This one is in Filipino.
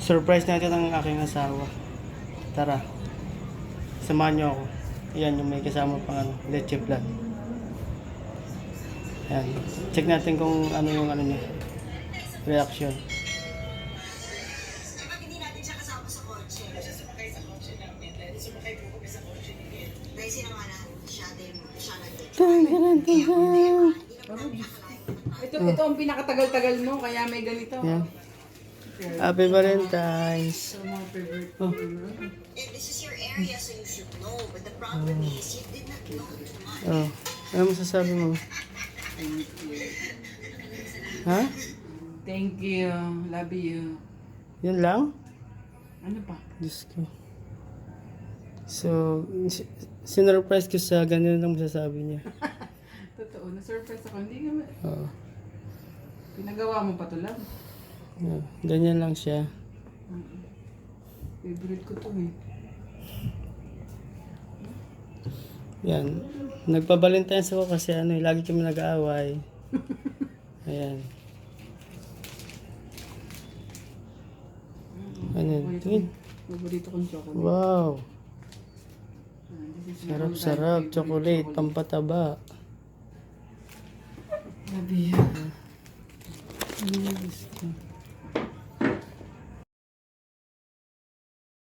Surprise natin ang aking asawa. Tara. Samahan niyo ako. Ayan yung may kasama pang leche flan. Ayan. Check natin kung ano yung niya. Reaction. Bakit hindi natin siya kasama sa kotse? Siya sumakay sa kotse namin. Dahil sumakay po kami sa kotse ni Ken. Dahil sinangalan siya din siya Ito ang pinakatagal-tagal mo, kaya may ganito. Ayan. Happy Valentine's. So, mga favorite ko. And this is your area, so you should know. But the problem is, you did not know too much. Oh. Ano masasabi mo? Thank you. Ha? Thank you. Love you. Yun lang? Ano pa? Diyos ko. So, sinurprise ko sa ganun lang masasabi niya. Totoo, na-surprise ako. Hindi naman. Oo. Pinagawa mo pa to lang. Ganyan lang siya. Favorite ko to eh. Yan. Nagpa-Valentine's ako kasi lagi kami nag-aaway. Ayan. Ano? Tingin. Favorito kong chocolate. Wow. This is my Sarap-sarap. all-time Chocolate. favorite Pampataba. Love you. Ano yung gusto?